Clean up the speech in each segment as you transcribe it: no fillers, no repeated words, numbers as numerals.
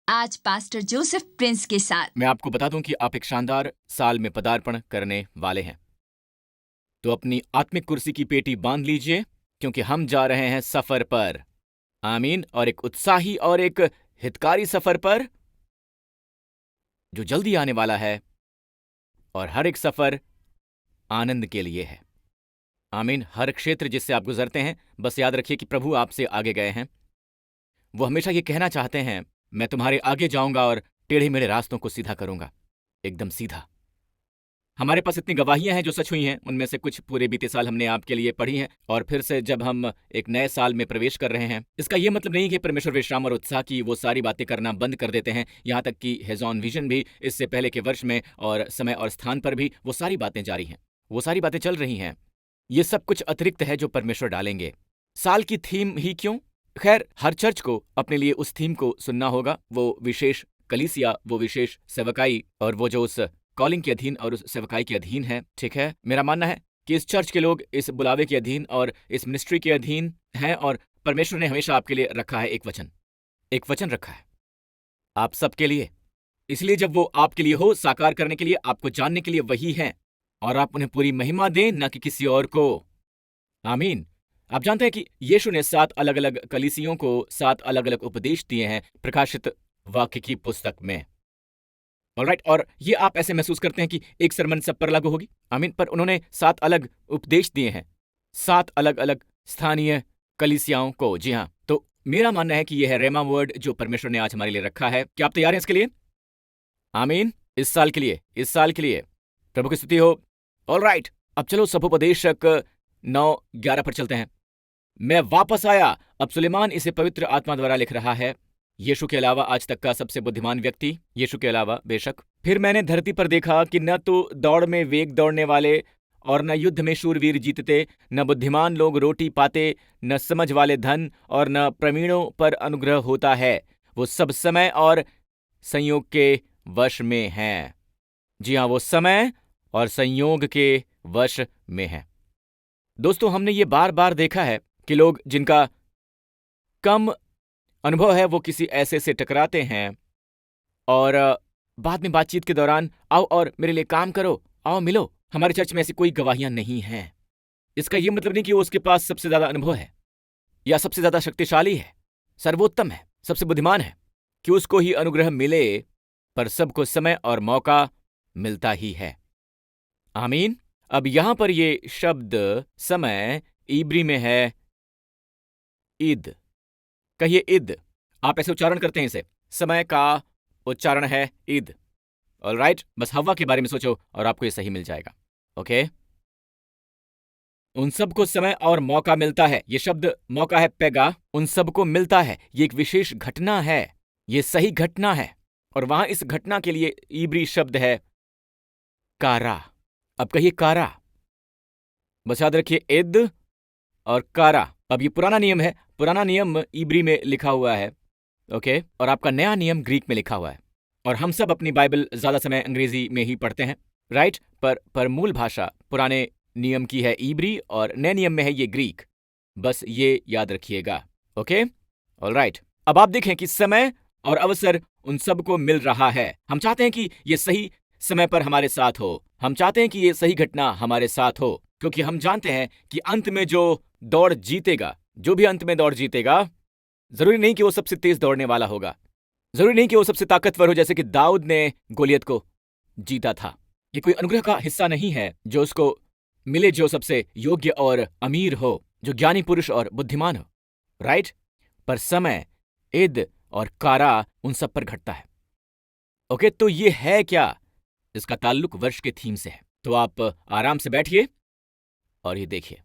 आज pastor Joseph Prince के साथ। मैं आपको बता दूं कि आप एक शानदार साल में पदार्पण करने वाले हैं, तो अपनी आत्मिक कुर्सी की पेटी बांध लीजिए, क्योंकि हम जा रहे हैं सफर पर। आमीन। और एक उत्साही और एक हितकारी सफर पर जो जल्दी आने वाला है, और हर एक सफर आनंद के लिए है। आमीन। हर क्षेत्र जिससे आप गुजरते हैं, बस याद रखिए कि प्रभु आपसे आगे गए हैं। वो हमेशा ये कहना चाहते हैं, मैं तुम्हारे आगे जाऊंगा और टेढ़े मेढ़े रास्तों को सीधा करूंगा, एकदम सीधा। हमारे पास इतनी गवाहियां हैं जो सच हुई हैं, उनमें से कुछ पूरे बीते साल हमने आपके लिए पढ़ी हैं, और फिर से जब हम एक नए साल में प्रवेश कर रहे हैं, इसका यह मतलब नहीं कि परमेश्वर विश्राम और उत्साह की वो सारी बातें करना बंद कर देते हैं। यहाँ तक कि हेजॉन विजन भी इससे पहले के वर्ष में और समय और स्थान पर भी वो सारी बातें जारी हैं, वो सारी बातें चल रही हैं। ये सब कुछ अतिरिक्त है जो परमेश्वर डालेंगे। साल की थीम ही क्यों? खैर, हर चर्च को अपने लिए उस थीम को सुनना होगा, वो विशेष कलीसिया, वो विशेष सेवकाई, और वो जो उस कॉलिंग के अधीन और उस सेवकाई के अधीन है। ठीक है, मेरा मानना है कि इस चर्च के लोग इस बुलावे के अधीन और इस मिनिस्ट्री के अधीन हैं, और परमेश्वर ने हमेशा आपके लिए रखा है एक वचन रखा है आप सबके लिए। इसलिए जब वो आपके लिए हो, साकार करने के लिए, आपको जानने के लिए वही है, और आप उन्हें पूरी महिमा दें, न कि किसी और को। आमीन। आप जानते हैं कि यीशु ने 7 अलग अलग कलीसियों को 7 अलग अलग उपदेश दिए हैं प्रकाशित वाक्य की पुस्तक में। ऑलराइट, और ये आप ऐसे महसूस करते हैं कि एक सरमन सब पर लागू होगी। आमीन। पर उन्होंने 7 अलग उपदेश दिए हैं, 7 अलग अलग स्थानीय कलीसियाओं को। जी हाँ, तो मेरा मानना है कि यह है रेमा वर्ड जो परमेश्वर ने आज हमारे लिए रखा है। क्या आप तैयार हैं इसके लिए? आमीन। इस साल के लिए प्रभु की स्तुति हो। ऑलराइट, अब चलो सभोपदेशक 9:11 पर चलते हैं। मैं वापस आया। अब सुलेमान इसे पवित्र आत्मा द्वारा लिख रहा है, यीशु के अलावा आज तक का सबसे बुद्धिमान व्यक्ति, यीशु के अलावा बेशक। फिर मैंने धरती पर देखा कि न तो दौड़ में वेग दौड़ने वाले और न युद्ध में शूरवीर जीतते, न बुद्धिमान लोग रोटी पाते, न समझ वाले धन, और न प्रवीणों पर अनुग्रह होता है। वो सब समय और संयोग के वश में हैं। जी हाँ, वो समय और संयोग के वश में हैं। दोस्तों, हमने ये बार बार देखा है कि लोग जिनका कम अनुभव है, वो किसी ऐसे से टकराते हैं, और बाद में बातचीत के दौरान, आओ और मेरे लिए काम करो, आओ मिलो। हमारे चर्च में ऐसी कोई गवाहियां नहीं हैं। इसका यह मतलब नहीं कि वो उसके पास सबसे ज्यादा अनुभव है, या सबसे ज्यादा शक्तिशाली है, सर्वोत्तम है, सबसे बुद्धिमान है, कि उसको ही अनुग्रह मिले, पर सबको समय और मौका मिलता ही है। आमीन। अब यहां पर ये शब्द समय इब्री में है ईद। कहिए ईद। आप ऐसे उच्चारण करते हैं इसे, समय का उच्चारण है ईद। ऑलराइट, बस हवा के बारे में सोचो और आपको ये सही मिल जाएगा। ओके, उन सबको समय और मौका मिलता है। ये शब्द मौका है पेगा, उन सबको मिलता है। ये एक विशेष घटना है, ये सही घटना है, और वहां इस घटना के लिए इब्री शब्द है कारा। अब कहिए कारा। बस याद रखिए ईद और कारा। अब ये पुराना नियम है, पुराना नियम इब्री में लिखा हुआ है, ओके, और आपका नया नियम ग्रीक में लिखा हुआ है। और हम सब अपनी बाइबल ज्यादा समय अंग्रेजी में ही पढ़ते हैं, राइट? पर मूल भाषा पुराने नियम की है इब्री, और नए नियम में है ये ग्रीक। बस ये याद रखिएगा। Okay, alright. अब आप देखें कि समय और अवसर उन सबको मिल रहा है। हम चाहते हैं कि ये सही समय पर हमारे साथ हो, हम चाहते हैं कि ये सही घटना हमारे साथ हो, क्योंकि हम जानते हैं कि अंत में जो दौड़ जीतेगा, जो भी अंत में दौड़ जीतेगा, जरूरी नहीं कि वो सबसे तेज दौड़ने वाला होगा, जरूरी नहीं कि वो सबसे ताकतवर हो, जैसे कि दाऊद ने गोलियत को जीता था। ये कोई अनुग्रह का हिस्सा नहीं है जो उसको मिले, जो सबसे योग्य और अमीर हो, जो ज्ञानी पुरुष और बुद्धिमान हो, राइट? पर समय, ईद और कारा उन सब पर घटता है। ओके, तो ये है क्या? इसका ताल्लुक वर्ष के थीम से है। तो आप आराम से बैठिए और ये देखिए।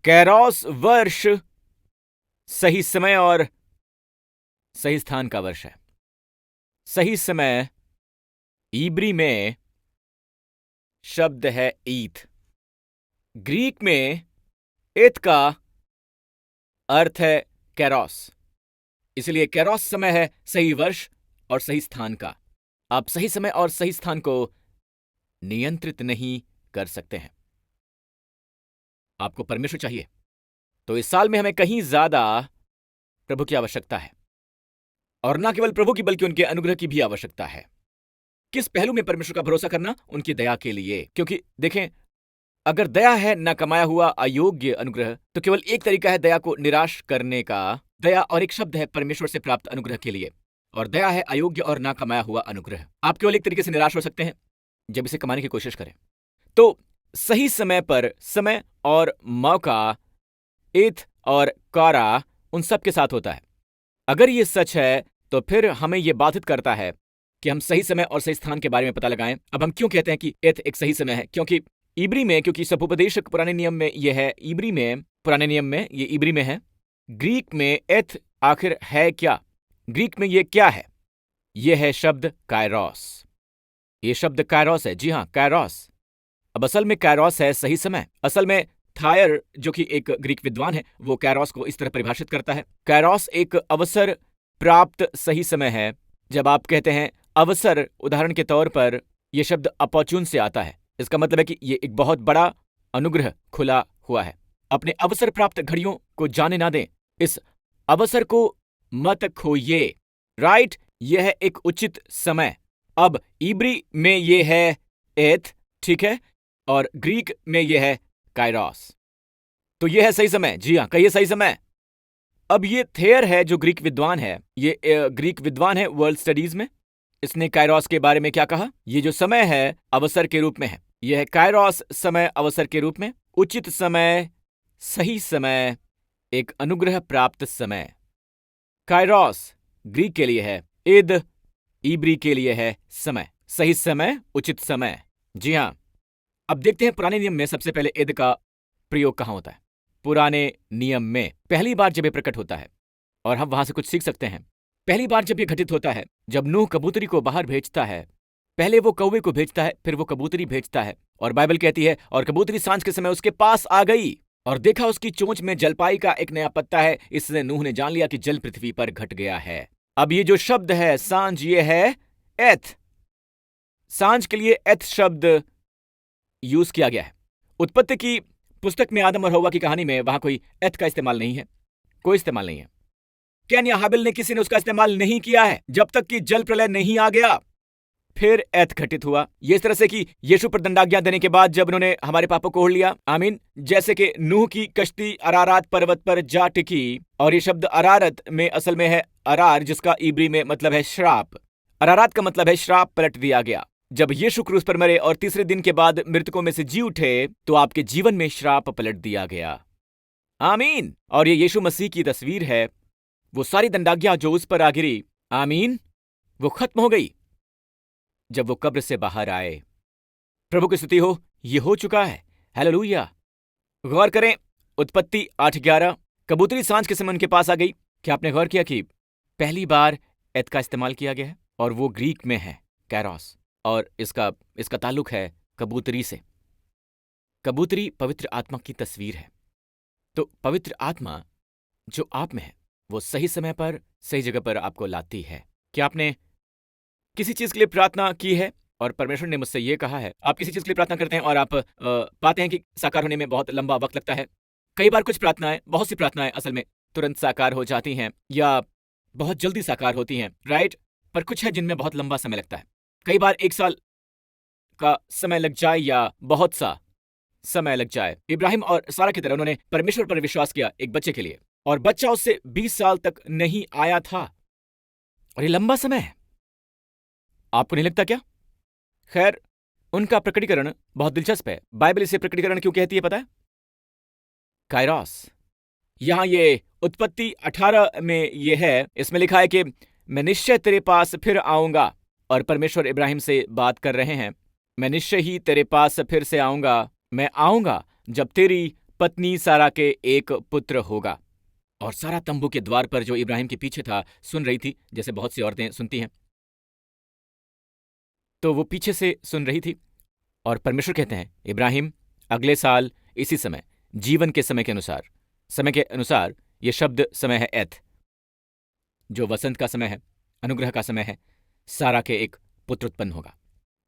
कैरोस वर्ष सही समय और सही स्थान का वर्ष है। सही समय इब्री में शब्द है ईथ। ग्रीक में एथ का अर्थ है कैरोस, इसलिए कैरोस समय है सही वर्ष और सही स्थान का। आप सही समय और सही स्थान को नियंत्रित नहीं कर सकते हैं। आपको परमेश्वर चाहिए, तो इस साल में हमें कहीं ज्यादा प्रभु की आवश्यकता है, और ना केवल प्रभु की बल्कि उनके अनुग्रह की भी आवश्यकता है। किस पहलू में परमेश्वर का भरोसा करना? उनकी दया के लिए। क्योंकि देखें, अगर दया है ना कमाया हुआ अयोग्य अनुग्रह, तो केवल एक तरीका है दया को निराश करने का। दया और एक शब्द है परमेश्वर से प्राप्त अनुग्रह के लिए, और दया है अयोग्य और ना कमाया हुआ अनुग्रह। आप केवल एक तरीके से निराश हो सकते हैं, जब इसे कमाने की कोशिश करें। तो सही समय पर समय और मौका एथ और कारा उन सब के साथ होता है। अगर ये सच है तो फिर हमें यह बाधित करता है कि हम सही समय और सही स्थान के बारे में पता लगाएं। अब हम क्यों कहते हैं कि एथ एक सही समय है? क्योंकि इब्री में, क्योंकि सभोपदेशक पुराने नियम में यह है, इब्री में पुराने नियम में ये इब्री में है। ग्रीक में एथ आखिर है क्या? ग्रीक में ये क्या है? यह है शब्द कायरोस। ये शब्द कायरोस है। जी हां, कायरोस। अब असल में कायरोस है सही समय। असल में थायर, जो कि एक ग्रीक विद्वान है, वो कायरोस को इस तरह परिभाषित करता है। कायरोस एक अवसर प्राप्त सही समय है। जब आप कहते हैं अवसर, उदाहरण के तौर पर यह शब्द अपॉर्चून से आता है। इसका मतलब है कि यह एक बहुत बड़ा अनुग्रह खुला हुआ है। अपने अवसर प्राप्त घड़ियों को जाने ना दें। इस अवसर को मत खोइए। राइट, यह है एक उचित समय। अब इब्री में यह है एथ, ठीक है, और ग्रीक में यह है कायरोस। तो यह है सही समय। जी हां, कहिए सही समय। अब ये थेयर है जो ग्रीक विद्वान है, ये ग्रीक विद्वान है वर्ल्ड स्टडीज में। इसने कायरोस के बारे में क्या कहा? ये जो समय है अवसर के रूप में है। यह है कायरोस समय अवसर के रूप में, उचित समय, सही समय, एक अनुग्रह प्राप्त समय। कायरोस ग्रीक के लिए है, इद इब्री के लिए है समय, सही समय, उचित समय। जी हां। अब देखते हैं पुराने नियम में सबसे पहले इद का प्रयोग कहां होता है। पुराने नियम में पहली बार जब यह प्रकट होता है, और हम वहां से कुछ सीख सकते हैं। पहली बार जब यह घटित होता है, जब नूह कबूतरी को बाहर भेजता है, पहले वो कौवे को भेजता है, फिर वो कबूतरी भेजता है, और बाइबल कहती है और कबूतरी सांझ के समय उसके पास आ गई और देखा उसकी चोंच में जलपाई का एक नया पत्ता है। इससे नूह ने जान लिया कि जल पृथ्वी पर घट गया है। अब ये जो शब्द है सांझ, ये है एथ। सांझ के लिए एथ शब्द यूज किया गया है। उत्पत्ति की पुस्तक में आदम और हव्वा की कहानी में वहां कोई एथ का इस्तेमाल नहीं है, कोई इस्तेमाल नहीं है। कैन या हाबिल ने किसी ने उसका इस्तेमाल नहीं किया है जब तक कि जल प्रलय नहीं आ गया। फिर एथ घटित हुआ। ये इस तरह से कि यीशु पर दंडाज्ञा देने के बाद जब उन्होंने हमारे पापों को ओढ़ लिया, आमीन, जैसे कि नूह की कश्ती अरारात पर्वत पर जा टिकी, और ये शब्द अरारत में असल में है अरार, जिसका इब्री में मतलब है श्राप। अरारात का मतलब है श्राप पलट दिया गया। जब यीशु क्रूस पर मरे और तीसरे दिन के बाद मृतकों में से जी उठे, तो आपके जीवन में श्राप पलट दिया गया। आमीन। और ये यीशु मसीह की तस्वीर है। वो सारी दंडाज्ञा जो उस पर आ गिरी, आमीन, वो खत्म हो गई जब वो कब्र से बाहर आए। प्रभु की स्तुति हो, ये हो चुका है। हालेलुया। गौर करें, उत्पत्ति 8:11, कबूतरी सांझ के समय उनके पास आ गई। क्या आपने गौर किया कि पहली बार एथ का इस्तेमाल किया गया है, और वो ग्रीक में है कैरोस, और इसका ताल्लुक है कबूतरी से। कबूतरी पवित्र आत्मा की तस्वीर है। तो पवित्र आत्मा जो आप में है, वो सही समय पर सही जगह पर आपको लाती है। क्या आपने किसी चीज के लिए प्रार्थना की है और परमेश्वर ने मुझसे ये कहा है? आप किसी चीज के लिए प्रार्थना करते हैं और आप पाते हैं कि साकार होने में बहुत लंबा वक्त लगता है। कई बार कुछ प्रार्थनाएं, बहुत सी प्रार्थनाएं असल में तुरंत साकार हो जाती हैं या बहुत जल्दी साकार होती हैं, राइट? पर कुछ है जिनमें बहुत लंबा समय लगता है। कई बार 1 साल का समय लग जाए या बहुत सा समय लग जाए। इब्राहिम और सारा की तरह उन्होंने परमेश्वर पर विश्वास किया एक बच्चे के लिए, और बच्चा उससे 20 साल तक नहीं आया था, और ये लंबा समय है। आपको नहीं लगता क्या? खैर, उनका प्रकटीकरण बहुत दिलचस्प है। बाइबल इसे प्रकटीकरण क्यों कहती है पता है? कायरोस। यहां ये उत्पत्ति 18 में ये है, इसमें लिखा है कि मैं निश्चय तेरे पास फिर आऊंगा, और परमेश्वर इब्राहिम से बात कर रहे हैं। मैं निश्चय ही तेरे पास फिर से आऊंगा। मैं आऊंगा जब तेरी पत्नी सारा के एक पुत्र होगा। और सारा तंबू के द्वार पर जो इब्राहिम के पीछे था सुन रही थी, जैसे बहुत सी औरतें सुनती हैं। तो वो पीछे से सुन रही थी और परमेश्वर कहते हैं, इब्राहिम अगले साल इसी समय, जीवन के समय के अनुसार ये शब्द समय है एथ, जो वसंत का समय है, अनुग्रह का समय है, सारा के एक पुत्र उत्पन्न होगा।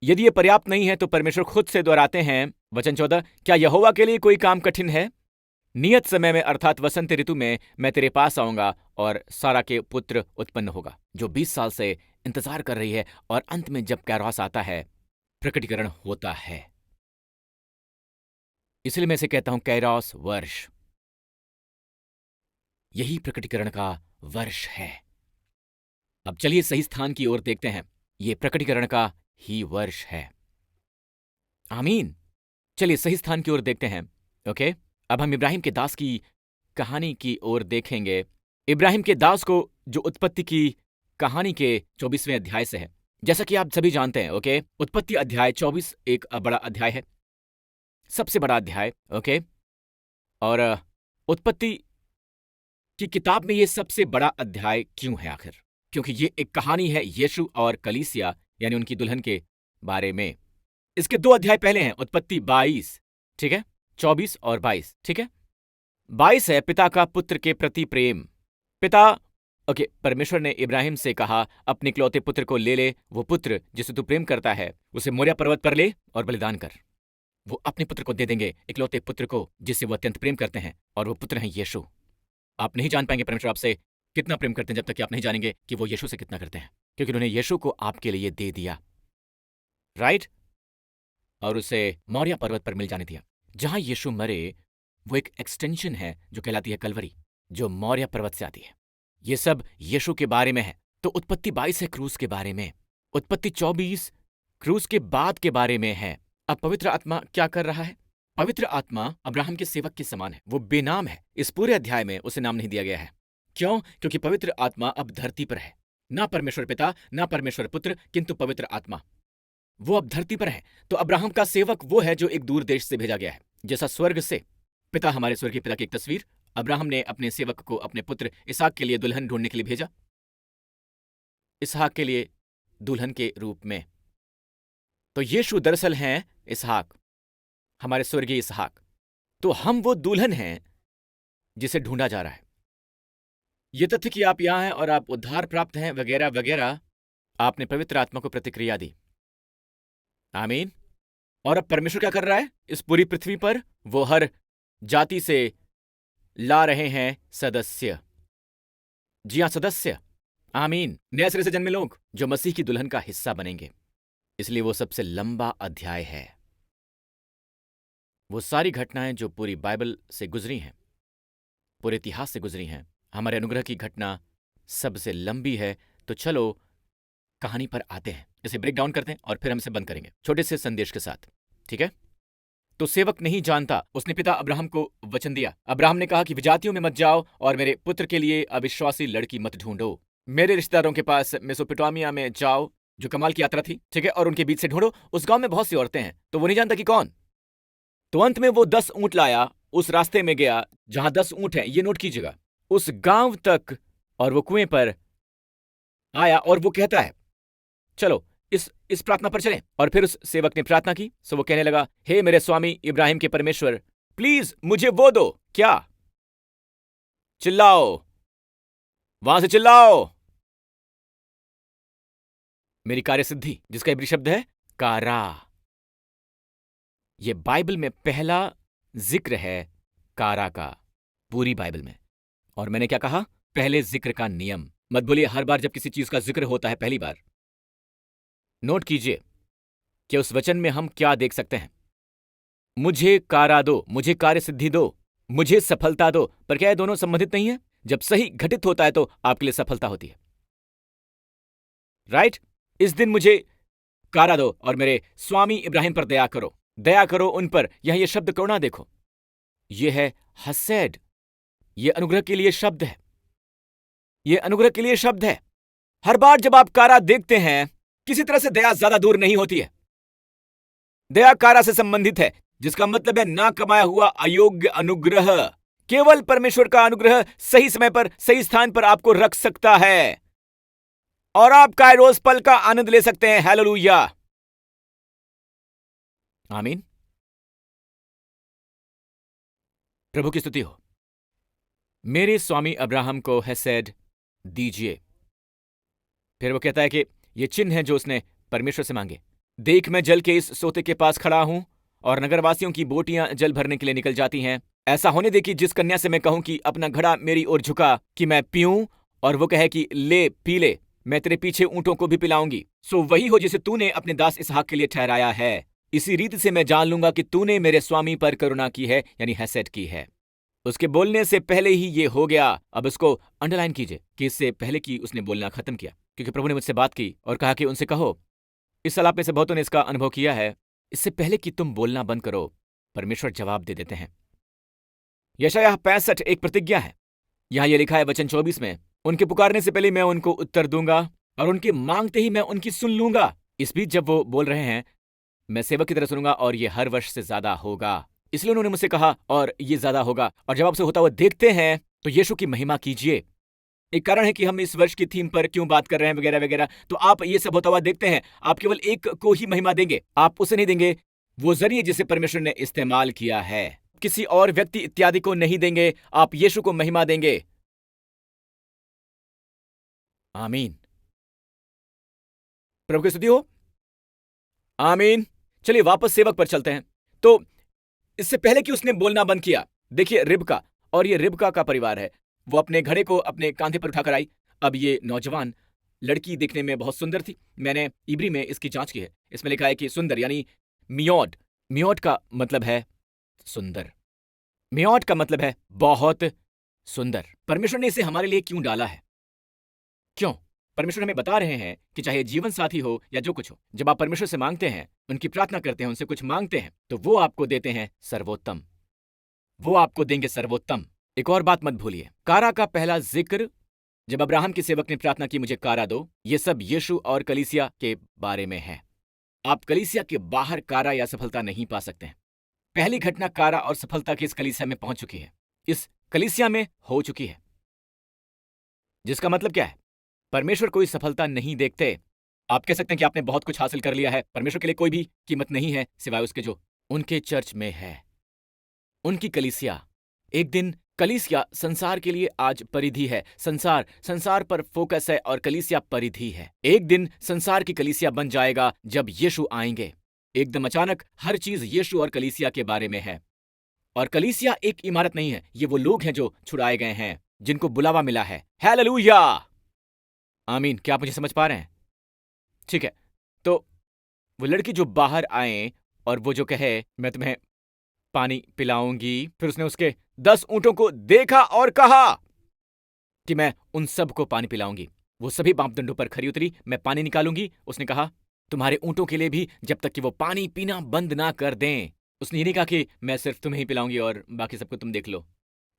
यदि ये पर्याप्त नहीं है तो परमेश्वर खुद से दोहराते हैं, वचन 14, क्या यहोवा के लिए कोई काम कठिन है? नियत समय में अर्थात वसंत ऋतु में मैं तेरे पास आऊंगा और सारा के पुत्र उत्पन्न होगा, जो 20 साल से इंतजार कर रही है। और अंत में जब कैरोस आता है, प्रकटीकरण होता है। इसलिए मैं इसे कहता हूं कैरोस वर्ष। यही प्रकटीकरण का वर्ष है। अब चलिए सही स्थान की ओर देखते हैं। यह प्रकटीकरण का ही वर्ष है। आमीन। चलिए सही स्थान की ओर देखते हैं। ओके, अब हम इब्राहिम के दास की कहानी की ओर देखेंगे। इब्राहिम के दास को जो उत्पत्ति की कहानी के 24वें अध्याय से है, जैसा कि आप सभी जानते हैं। ओके, उत्पत्ति अध्याय 24 एक बड़ा अध्याय है, सबसे बड़ा अध्याय। ओके, और उत्पत्ति की किताब में यह सबसे बड़ा अध्याय क्यों है आखिर? क्योंकि ये एक कहानी है यीशु और कलीसिया यानी उनकी दुल्हन के बारे में। इसके 2 अध्याय पहले हैं, उत्पत्ति 22, ठीक है, 24 और 22, ठीक है। 22 है पिता का पुत्र के प्रति प्रेम। परमेश्वर ने इब्राहिम से कहा, अपने इकलौते पुत्र को ले ले, वो पुत्र जिसे तू प्रेम करता है, उसे मोरिया पर्वत पर ले और बलिदान कर। वो अपने पुत्र को दे देंगे, इकलौते पुत्र को जिसे वो अत्यंत प्रेम करते हैं, और वो पुत्र हैं यीशु। आप नहीं जान पाएंगे परमेश्वर आपसे कितना प्रेम करते हैं जब तक कि आप नहीं जानेंगे कि वो यीशु से कितना करते हैं, क्योंकि उन्होंने यीशु को आपके लिए दे दिया, राइट, और उसे मोरिया पर्वत पर मिल जाने दिया। जहां यीशु मरे वो एक एक्सटेंशन है जो कहलाती है कलवरी, जो मोरिया पर्वत से आती है। ये सब यीशु के बारे में है। तो उत्पत्ति 22 है क्रूस के बारे में, उत्पत्ति 24 क्रूस के बाद के बारे में है। अब पवित्र आत्मा क्या कर रहा है? पवित्र आत्मा अब्राहम के सेवक के समान है, वो बेनाम है। इस पूरे अध्याय में उसे नाम नहीं दिया गया है। क्यों? क्योंकि पवित्र आत्मा अब धरती पर है, ना परमेश्वर पिता ना परमेश्वर पुत्र, किंतु पवित्र आत्मा वो अब धरती पर है। तो अब्राहम का सेवक वो है जो एक दूर देश से भेजा गया है। जैसा स्वर्ग से पिता, हमारे स्वर्गीय पिता की एक तस्वीर, अब्राहम ने अपने सेवक को अपने पुत्र इसहाक के लिए दुल्हन ढूंढने के लिए भेजा, इसहाक के लिए दुल्हन के रूप में। तो यीशु दरअसल हैं इसहाक, हमारे स्वर्गीय इसहाक। तो हम वो दुल्हन हैं जिसे ढूंढा जा रहा है। ये तथ्य कि आप यहां हैं और आप उद्धार प्राप्त हैं वगैरह वगैरह, आपने पवित्र आत्मा को प्रतिक्रिया दी। आमीन। और अब परमेश्वर क्या कर रहा है इस पूरी पृथ्वी पर? वो हर जाति से ला रहे हैं सदस्य। जी हां, सदस्य। आमीन। नए सिरे से जन्मे लोग जो मसीह की दुल्हन का हिस्सा बनेंगे। इसलिए वो सबसे लंबा अध्याय है। वो सारी घटनाएं जो पूरी बाइबल से गुजरी हैं, पूरे इतिहास से गुजरी हैं, हमारे अनुग्रह की घटना सबसे लंबी है। तो चलो कहानी पर आते हैं, इसे ब्रेक डाउन करते हैं और फिर हम इसे बंद करेंगे छोटे से संदेश के साथ, ठीक है? तो सेवक नहीं जानता, उसने पिता अब्राहम को वचन दिया। अब्राहम ने कहा कि विजातियों में मत जाओ और मेरे पुत्र के लिए अविश्वासी लड़की मत ढूंढो। मेरे रिश्तेदारों के पास मेसोपोटामिया में जाओ, जो कमाल की यात्रा थी, ठीक है, और उनके बीच से ढूंढो। उस गांव में बहुत सी औरतें हैं, तो वो नहीं जानता कि कौन। तो अंत में वो 10 ऊंट लाया, उस रास्ते में गया जहां 10 ऊंट हैं, ये नोट कीजिएगा, उस गांव तक, और वो कुएं पर आया और वो कहता है, चलो इस प्रार्थना पर चलें। और फिर उस सेवक ने प्रार्थना की। सो वो कहने लगा, हे मेरे स्वामी इब्राहिम के परमेश्वर, प्लीज मुझे वो दो। क्या? चिल्लाओ, वहां से चिल्लाओ। मेरी कार्य सिद्धि, जिसका इब्री शब्द है कारा। यह बाइबल में पहला जिक्र है कारा का, पूरी बाइबल में। और मैंने क्या कहा? पहले जिक्र का नियम मत भूलिए। हर बार जब किसी चीज का जिक्र होता है पहली बार, नोट कीजिए कि उस वचन में हम क्या देख सकते हैं। मुझे कारा दो, मुझे कार्य सिद्धि दो, मुझे सफलता दो। पर क्या ये दोनों संबंधित नहीं है? जब सही घटित होता है तो आपके लिए सफलता होती है, राइट? इस दिन मुझे कारा दो और मेरे स्वामी इब्राहिम पर दया करो, दया करो उन पर। यहां ये शब्द करुणा देखो, यह है हसेड। यह अनुग्रह के लिए शब्द है, यह अनुग्रह के लिए शब्द है। हर बार जब आप कारा देखते हैं, किसी तरह से दया ज्यादा दूर नहीं होती है। दया कारा से संबंधित है। जिसका मतलब है ना कमाया हुआ अयोग्य अनुग्रह। केवल परमेश्वर का अनुग्रह सही समय पर सही स्थान पर आपको रख सकता है और आप कायरोस पल का आनंद ले सकते हैं। हालेलुया, आमीन। प्रभु की स्तुति हो। मेरे स्वामी अब्राहम को हेसेड दीजिए। फिर वो कहता है कि ये चिन्ह है जो उसने परमेश्वर से मांगे। देख, मैं जल के इस सोते के पास खड़ा हूं और नगरवासियों की बोटियां जल भरने के लिए निकल जाती हैं। ऐसा होने दे कि जिस कन्या से मैं कहूं कि अपना घड़ा मेरी ओर झुका कि मैं पीऊं, और वो कहे कि ले पी ले, मैं तेरे पीछे ऊंटों को भी पिलाऊंगी। सो वही हो जिसे तूने अपने दास इसहाक के लिए ठहराया है। इसी रीति से मैं जान लूंगा कि तूने मेरे स्वामी पर करुणा की है, यानी हेसेड की है। उसके बोलने से पहले ही ये हो गया। अब इसको अंडरलाइन कीजिए कि इससे पहले कि उसने बोलना खत्म किया, क्योंकि प्रभु ने मुझसे बात की और कहा कि उनसे कहो। इस साल आप में से बहुतों ने इसका अनुभव किया है। इससे पहले कि तुम बोलना बंद करो, परमेश्वर जवाब दे देते हैं। यशायाह 65 एक प्रतिज्ञा है। यहां यह लिखा है वचन 24 में, उनके पुकारने से पहले मैं उनको उत्तर दूंगा और उनके मांगते ही मैं उनकी सुन लूंगा। इस बीच जब वो बोल रहे हैं, मैं सेवक की तरह सुनूंगा और ये हर वर्ष से ज्यादा होगा। इसलिए उन्होंने मुझसे कहा और ये ज्यादा होगा। और जब आपसे होता हुआ देखते हैं तो यीशु की महिमा कीजिए। एक कारण है कि हम इस वर्ष की थीम पर क्यों बात कर रहे हैं वगैरह वगैरह। तो आप ये सब होता हुआ देखते हैं, आप केवल एक को ही महिमा देंगे। आप उसे नहीं देंगे वो जरिए जिसे परमेश्वर ने इस्तेमाल किया है। किसी और व्यक्ति इत्यादि को नहीं देंगे, आप यीशु को महिमा देंगे। आमीन। प्रभु की स्तुति हो। आमीन। चलिए वापस सेवक पर चलते हैं। तो इससे पहले कि उसने बोलना बंद किया, देखिए रिबका, और ये रिबका का परिवार है। वो अपने घड़े को अपने कांधे पर उठाकर आई। अब ये नौजवान लड़की देखने में बहुत सुंदर थी। मैंने इब्री में इसकी जांच की है। इसमें लिखा है कि सुंदर यानी मियोड। मियोड का मतलब है सुंदर। मियोड का मतलब है बहुत सुंदर। परमेश्वर ने इसे हमारे लिए क्यों डाला है? क्यों? परमेश्वर हमें बता रहे हैं कि चाहे जीवन साथी हो या जो कुछ हो, जब आप परमेश्वर से मांगते हैं, उनकी प्रार्थना करते हैं, उनसे कुछ मांगते हैं, तो वो आपको देते हैं सर्वोत्तम। वो आपको देंगे सर्वोत्तम। एक और बात मत भूलिए, कारा का पहला जिक्र जब अब्राहम के सेवक ने प्रार्थना की मुझे कारा दो, ये सब यीशु और कलीसिया के बारे में है। आप कलीसिया के बाहर कारा या सफलता नहीं पा सकते हैं। पहली घटना कारा और सफलता की इस कलीसिया में पहुंच चुकी है, इस कलीसिया में हो चुकी है। जिसका मतलब क्या है? परमेश्वर कोई सफलता नहीं देखते। आप कह सकते हैं कि आपने बहुत कुछ हासिल कर लिया है। परमेश्वर के लिए कोई भी कीमत नहीं है सिवाय उसके जो उनके चर्च में है, उनकी कलीसिया। एक दिन कलीसिया संसार के लिए आज परिधि है। संसार पर फोकस है और कलीसिया परिधि है। एक दिन संसार की कलीसिया बन जाएगा जब यीशु आएंगे। एकदम अचानक हर चीज यीशु और कलीसिया के बारे में है। और कलीसिया एक इमारत नहीं है, ये वो लोग हैं जो छुड़ाए गए हैं, जिनको बुलावा मिला है। हालेलुया, आमीन। क्या आप मुझे समझ पा रहे हैं? ठीक है। तो वो लड़की जो बाहर आए और वो जो कहे मैं तुम्हें पानी पिलाऊंगी, फिर उसने उसके 10 ऊंटों को देखा और कहा कि मैं उन सब को पानी पिलाऊंगी। वो सभी मापदंडों पर खरी उतरी। मैं पानी निकालूंगी। उसने कहा तुम्हारे ऊंटों के लिए भी, जब तक कि वो पानी पीना बंद ना कर दें। उसने ये नहीं कहा कि मैं सिर्फ तुम्हें ही पिलाऊंगी और बाकी सबको तुम देख लो,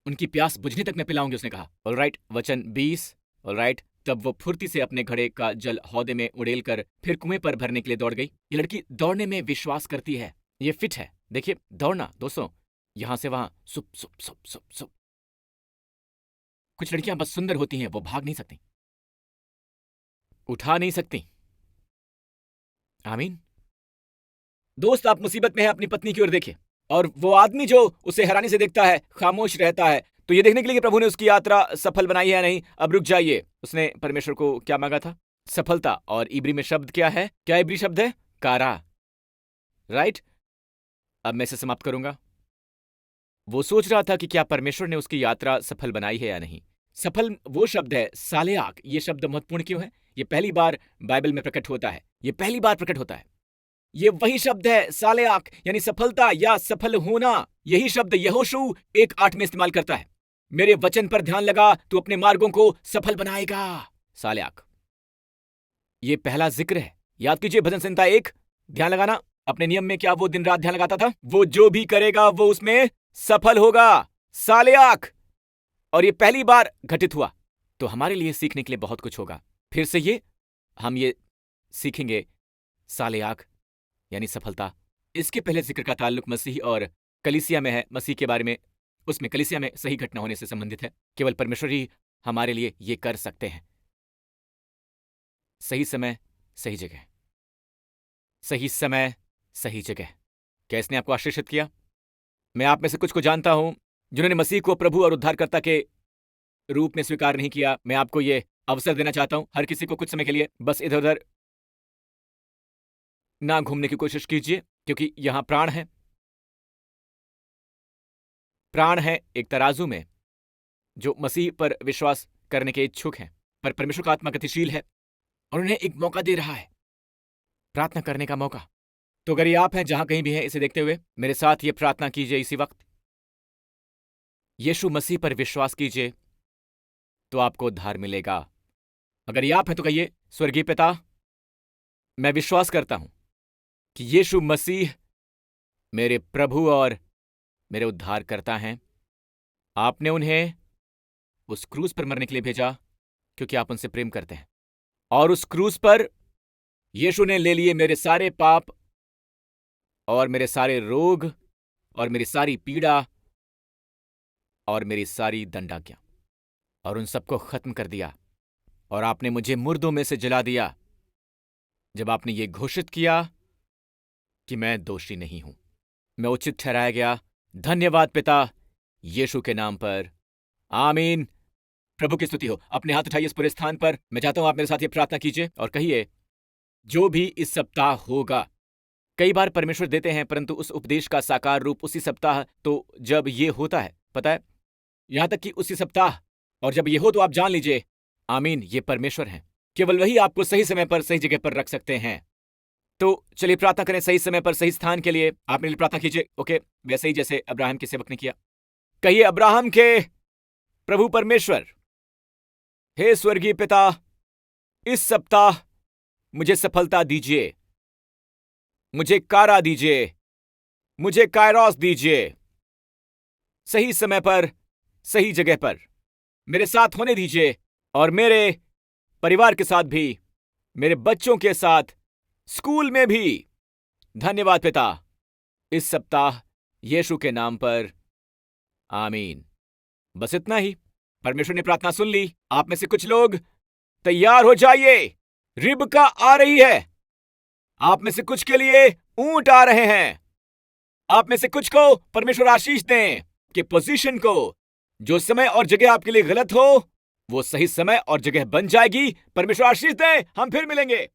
उनकी प्यास बुझने तक मैं पिलाऊंगी। उसने कहा ऑलराइट। वचन 20, ऑलराइट। तब वो फुर्ती से अपने घड़े का जल हौदे में उड़ेल कर फिर कुएं पर भरने के लिए दौड़ गई। ये लड़की दौड़ने में विश्वास करती है। ये फिट है। देखिए दौड़ना दोस्तों, यहां से वहां, सुप सुप सुप सुप सुप। कुछ लड़कियां बस सुंदर होती हैं, वो भाग नहीं सकती, उठा नहीं सकती। आमीन। दोस्त, आप मुसीबत में हैं, अपनी पत्नी की ओर देखिए, और वो आदमी जो उसे हैरानी से देखता है, खामोश रहता है। तो ये देखने के लिए कि प्रभु ने उसकी यात्रा सफल बनाई है या नहीं, अब रुक जाइए। उसने परमेश्वर को क्या मांगा था? सफलता। और इब्री में शब्द क्या है? क्या इब्री शब्द है? कारा, राइट। अब मैं इसे समाप्त करूंगा। वो सोच रहा था कि क्या परमेश्वर ने उसकी यात्रा सफल बनाई है या नहीं। सफल वो शब्द है सालेआक। ये शब्द महत्वपूर्ण क्यों है? ये पहली बार बाइबल में प्रकट होता है। ये पहली बार प्रकट होता है। ये वही शब्द है सालेआक, यानी सफलता या सफल होना। यही शब्द यहोशू 1:8 में इस्तेमाल करता है। मेरे वचन पर ध्यान लगा तो अपने मार्गों को सफल बनाएगा। सालेआक, ये पहला जिक्र है। याद कीजिए भजन संहिता 1, ध्यान लगाना। अपने नियम में क्या वो दिन रात ध्यान लगाता था? वो जो भी करेगा वो उसमें सफल होगा। सालेआक। और ये पहली बार घटित हुआ। तो हमारे लिए सीखने के लिए बहुत कुछ होगा। फिर से हम ये सीखेंगे सालेआक यानी सफलता इसके पहले जिक्र का ताल्लुक मसीह और कलीसिया में है। मसीह के बारे में उसमें कलीसिया में सही घटना होने से संबंधित है। केवल परमेश्वर ही हमारे लिए ये कर सकते हैं। सही समय, सही जगह। सही समय, सही जगह। क्या इसने आपको आश्चर्यचकित किया? मैं आप में से कुछ को जानता हूं जिन्होंने मसीह को प्रभु और उद्धारकर्ता के रूप में स्वीकार नहीं किया। मैं आपको ये अवसर देना चाहता हूं, हर किसी को कुछ समय के लिए बस इधर उधर ना घूमने की कोशिश कीजिए, क्योंकि यहां प्राण है। प्राण है एक तराजू में जो मसीह पर विश्वास करने के इच्छुक हैं, पर परमेश्वर का आत्मा गतिशील है और उन्हें एक मौका दे रहा है, प्रार्थना करने का मौका। तो अगर ये आप हैं जहां कहीं भी हैं इसे देखते हुए, मेरे साथ ये प्रार्थना कीजिए इसी वक्त। यीशु मसीह पर विश्वास कीजिए तो आपको उद्धार मिलेगा। अगर ये आप हैं तो कहिए, स्वर्गीय पिता, मैं विश्वास करता हूं कि यीशु मसीह मेरे प्रभु और मेरे उद्धारकर्ता हैं। आपने उन्हें उस क्रूस पर मरने के लिए भेजा क्योंकि आप उनसे प्रेम करते हैं, और उस क्रूस पर यीशु ने ले लिए मेरे सारे पाप और मेरे सारे रोग और मेरी सारी पीड़ा और मेरी सारी दंडाज्ञा, और उन सबको खत्म कर दिया। और आपने मुझे मुर्दों में से जला दिया जब आपने ये घोषित किया कि मैं दोषी नहीं हूं, मैं उचित ठहराया गया। धन्यवाद पिता, यीशु के नाम पर, आमीन। प्रभु की स्तुति हो। अपने हाथ उठाइए इस पूरे स्थान पर। मैं चाहता हूं आप मेरे साथ ये प्रार्थना कीजिए और कहिए, जो भी इस सप्ताह होगा, कई बार परमेश्वर देते हैं परंतु उस उपदेश का साकार रूप उसी सप्ताह, तो जब ये होता है, पता है, यहां तक कि उसी सप्ताह, और जब ये हो तो आप जान लीजिए, आमीन, ये परमेश्वर हैं। केवल वही आपको सही समय पर सही जगह पर रख सकते हैं। तो चलिए प्रार्थना करें सही समय पर सही स्थान के लिए। आप मेरे लिए प्रार्थना कीजिए, ओके, वैसे ही जैसे अब्राहम के सेवक ने किया। कहिए, अब्राहम के प्रभु परमेश्वर, हे स्वर्गीय पिता, इस सप्ताह मुझे सफलता दीजिए, मुझे कारा दीजिए, मुझे कायरोस दीजिए, सही समय पर सही जगह पर मेरे साथ होने दीजिए, और मेरे परिवार के साथ भी, मेरे बच्चों के साथ, स्कूल में भी। धन्यवाद पिता, इस सप्ताह यीशु के नाम पर, आमीन। बस इतना ही। परमेश्वर ने प्रार्थना सुन ली। आप में से कुछ लोग तैयार हो जाइए, रिबका आ रही है। आप में से कुछ के लिए ऊंट आ रहे हैं। आप में से कुछ को परमेश्वर आशीष दें कि पोजीशन को, जो समय और जगह आपके लिए गलत हो, वो सही समय और जगह बन जाएगी। परमेश्वर आशीष दें। हम फिर मिलेंगे।